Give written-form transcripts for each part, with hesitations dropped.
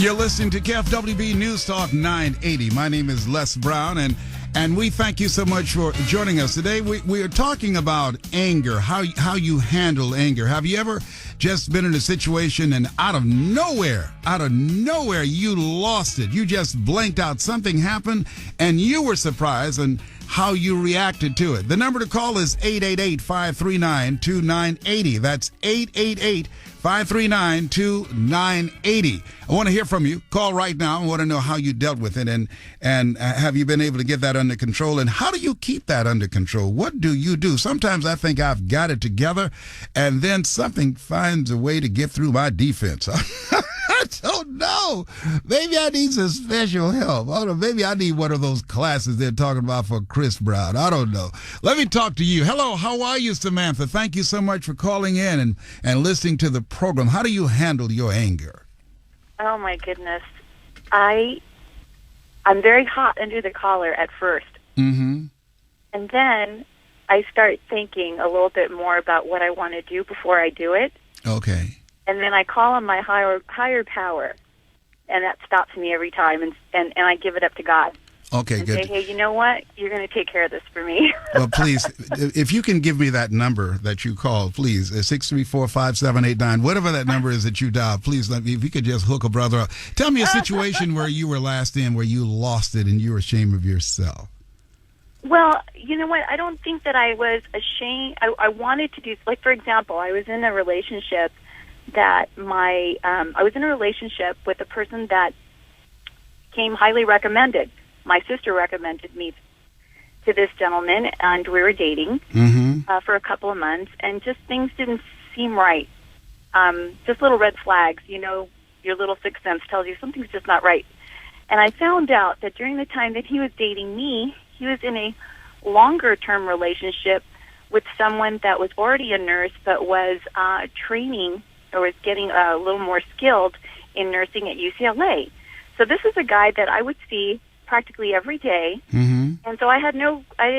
You're listening to KFWB News Talk 980. My name is Les Brown, and we thank you so much for joining us today. We are talking about anger, how you handle anger. Have you ever just been in a situation and out of nowhere, you lost it? You just blanked out. Something happened, and you were surprised, and how you reacted to it. The number to call is 888-539-2980. That's 888-539-2980. I want to hear from you. Call right now. I want to know how you dealt with it, and have you been able to get that under control, and how do you keep that under control? What do you do? Sometimes I think I've got it together, and then something finds a way to get through my defense. I don't know. Maybe I need some special help. I don't know. Maybe I need one of those classes they're talking about for Chris Brown. I don't know. Let me talk to you. Hello, how are you, Samantha? Thank you so much for calling in and listening to the program. How do you handle your anger? Oh, my goodness. I'm very hot under the collar at first. Mm-hmm. And then I start thinking a little bit more about what I want to do before I do it. Okay. And then I call on my higher power, and that stops me every time, and I give it up to God. Okay, and good. Say, hey, you know what? You're going to take care of this for me. Well, please, if you can give me that number that you called, please, 634-5789, whatever that number is that you dialed, please, if you could just hook a brother up. Tell me a situation where you were last in, where you lost it and you were ashamed of yourself. Well, you know what? I don't think that I was ashamed. I wanted to do, like, for example, I was in a relationship that I was in a relationship with a person that came highly recommended. My sister recommended me to this gentleman, and we were dating for a couple of months, and just things didn't seem right. Just little red flags, you know, your little sixth sense tells you something's just not right. And I found out that during the time that he was dating me, he was in a longer-term relationship with someone that was already a nurse but was training or was getting a little more skilled in nursing at UCLA. So this is a guy that I would see practically every day. Mm-hmm. And so I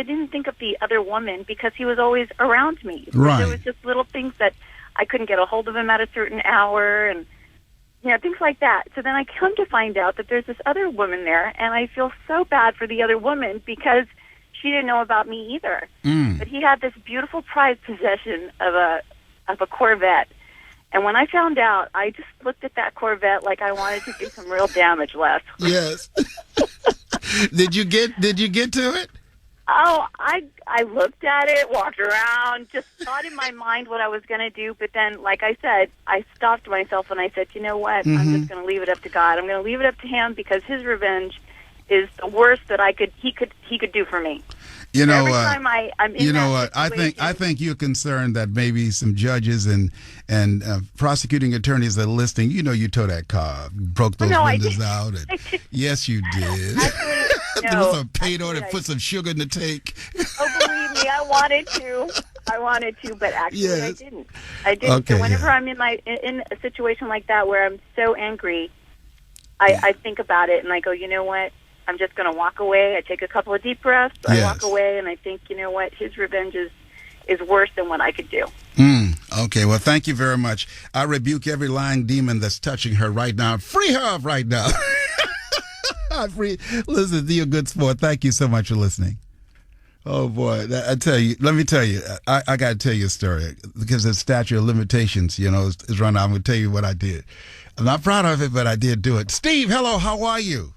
didn't think of the other woman because he was always around me. Right. There was just little things that I couldn't get a hold of him at a certain hour and, you know, things like that. So then I come to find out that there's this other woman there, and I feel so bad for the other woman because she didn't know about me either. But he had this beautiful prized possession of a Corvette. And when I found out, I just looked at that Corvette like I wanted to do some real damage, Les. Yes. Did you get to it? Oh, I looked at it, walked around, just thought in my mind what I was going to do. But then, like I said, I stopped myself and I said, you know what? I'm just going to leave it up to God. I'm going to leave it up to him because his revenge is the worst that he could do for me. You know, every time I'm in you know that what? I think you're concerned that maybe some judges and prosecuting attorneys are listening. You know, you towed that car, broke those windows out. And, yes, you did. Actually, there was some paint on it, put some sugar in the tank. Oh, believe me, I wanted to, but actually yes. I didn't. Okay, so whenever I'm in a situation like that where I'm so angry, I think about it and I go, you know what? I'm just going to walk away. I take a couple of deep breaths. I walk away, and I think, you know what? His revenge is worse than what I could do. Okay, well, thank you very much. I rebuke every lying demon that's touching her right now. Free her up right now. Listen, you're a good sport. Thank you so much for listening. Oh, boy. Let me tell you, I got to tell you a story because the statute of limitations, you know, is run out. I'm going to tell you what I did. I'm not proud of it, but I did do it. Steve, hello, how are you?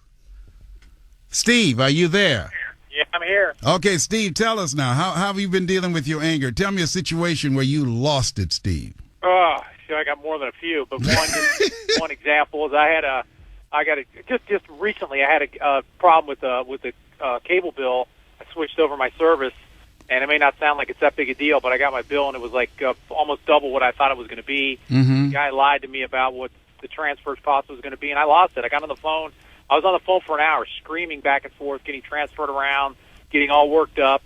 Steve, are you there? Yeah, I'm here. Okay, Steve, tell us now. How have you been dealing with your anger? Tell me a situation where you lost it, Steve. Oh, I got more than a few, but one example is just recently I had a problem with the cable bill. I switched over my service, and it may not sound like it's that big a deal, but I got my bill and it was like almost double what I thought it was going to be. The guy lied to me about what the transfer cost was going to be, and I lost it. I got on the phone. I was on the phone for an hour, screaming back and forth, getting transferred around, getting all worked up.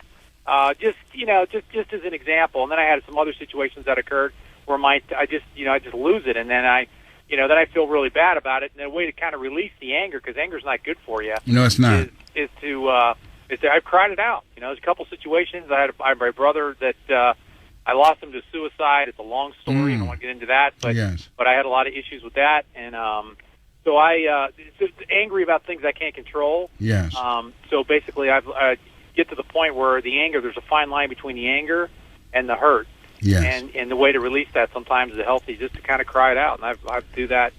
Just as an example. And then I had some other situations that occurred where I just lose it, and then I feel really bad about it. And a way to kind of release the anger, because anger's not good for you. No, it's not. Is to I've cried it out. You know, there's a couple situations. I had my brother that I lost him to suicide. It's a long story. I don't want to get into that, but I had a lot of issues with that, and So I just angry about things I can't control. Yes. So basically, I get to the point where the anger, there's a fine line between the anger and the hurt. Yes. And the way to release that sometimes is healthy, just to kind of cry it out. And I do that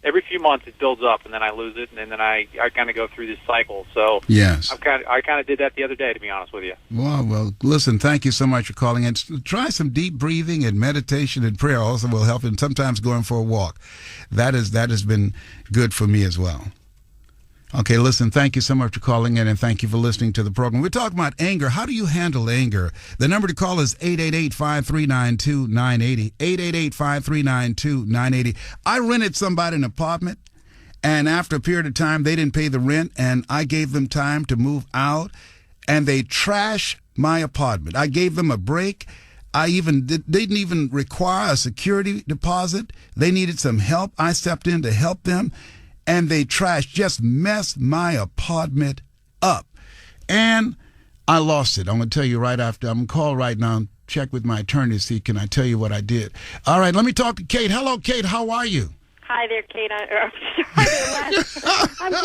every few months. It builds up, and then I lose it, and then I kind of go through this cycle. So yes, I kind of did that the other day, to be honest with you. Well, listen, thank you so much for calling in. Try some deep breathing and meditation and prayer also will help, and sometimes going for a walk. That has been good for me as well. Okay, listen, thank you so much for calling in, and thank you for listening to the program. We're talking about anger. How do you handle anger? The number to call is 888-539-2980, 888-539-2980. I rented somebody an apartment, and after a period of time, they didn't pay the rent, and I gave them time to move out, and they trashed my apartment. I gave them a break. They didn't even require a security deposit. They needed some help. I stepped in to help them. And they just messed my apartment up. And I lost it. I'm going to tell you right after. I'm going to call right now and check with my attorney to see, can I tell you what I did. All right, let me talk to Kate. Hello, Kate. How are you? Hi there, Kate. I'm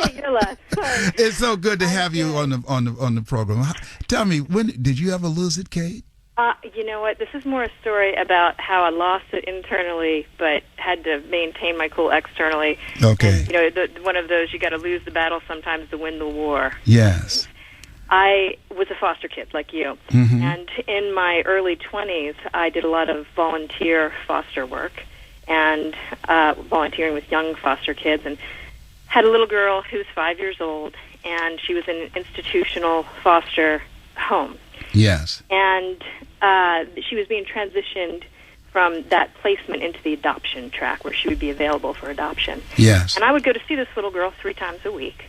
Kate. You're last. Sorry. It's so good to have you on the program. Tell me, when did you ever lose it, Kate? You know what? This is more a story about how I lost it internally, but had to maintain my cool externally. Okay. And, one of those, you got to lose the battle sometimes to win the war. Yes. I was a foster kid like you, mm-hmm. and in my early 20s, I did a lot of volunteer foster work and volunteering with young foster kids, and had a little girl who was 5 years old, and she was in an institutional foster home. Yes. And she was being transitioned from that placement into the adoption track where she would be available for adoption. Yes. And I would go to see this little girl 3 times a week.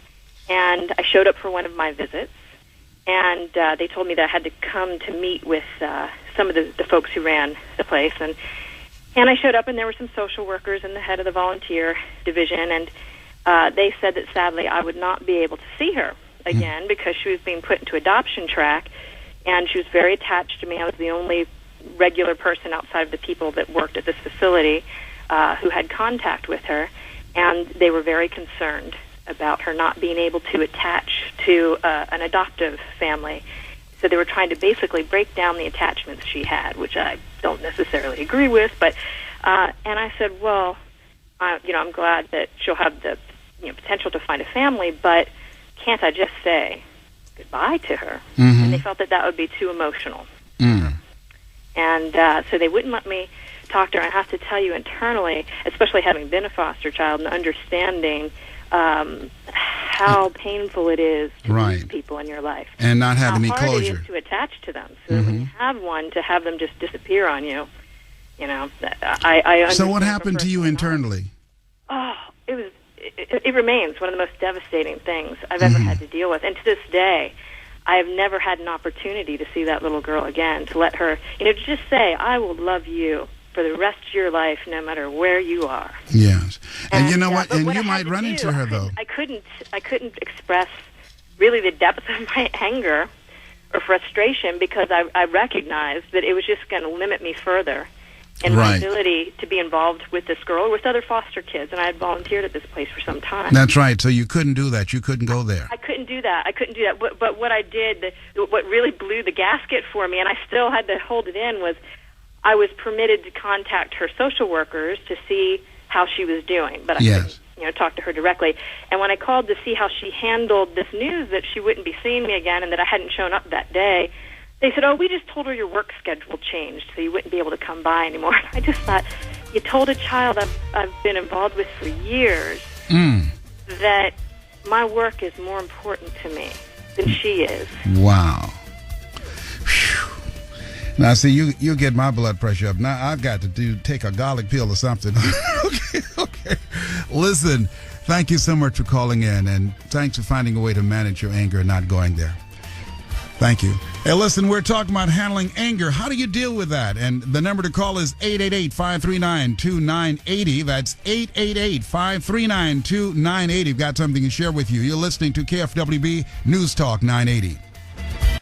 And I showed up for one of my visits, and they told me that I had to come to meet with some of the folks who ran the place. And I showed up, and there were some social workers and the head of the volunteer division, and they said that sadly I would not be able to see her again because she was being put into adoption track. And she was very attached to me. I was the only regular person outside of the people that worked at this facility who had contact with her. And they were very concerned about her not being able to attach to an adoptive family. So they were trying to basically break down the attachments she had, which I don't necessarily agree with. But and I said, well, I'm glad that she'll have the potential to find a family, but can't I just say goodbye to her? Mm-hmm. And they felt that would be too emotional. Mm. And so they wouldn't let me talk to her. I have to tell you, internally, especially having been a foster child and understanding how painful it is to lose people in your life. And not have any closure. How hard it is to attach to them. So that when you have one, to have them just disappear on you, I So what happened to you internally? Oh, it remains one of the most devastating things I've ever had to deal with. And to this day, I have never had an opportunity to see that little girl again, to let her, to just say, I will love you for the rest of your life, no matter where you are. Yes. And you know what? And what you might run into her, though. I couldn't express really the depth of my anger or frustration because I recognized that it was just going to limit me further in my ability to be involved with this girl or with other foster kids. And I had volunteered at this place for some time. That's right. So you couldn't do that. You couldn't go there. I couldn't do that. But what I did, what really blew the gasket for me, and I still had to hold it in, was I was permitted to contact her social workers to see how she was doing. But I couldn't, talk to her directly. And when I called to see how she handled this news that she wouldn't be seeing me again and that I hadn't shown up that day, they said, we just told her your work schedule changed, so you wouldn't be able to come by anymore. I just thought, you told a child I've been involved with for years that my work is more important to me than she is. Wow. Whew. Now, see, you get my blood pressure up. Now I've got to take a garlic pill or something. Okay. Listen, thank you so much for calling in, and thanks for finding a way to manage your anger and not going there. Thank you. Hey, listen, we're talking about handling anger. How do you deal with that? And the number to call is 888-539-2980. That's 888-539-2980. Got something to share with you. You're listening to KFWB News Talk 980.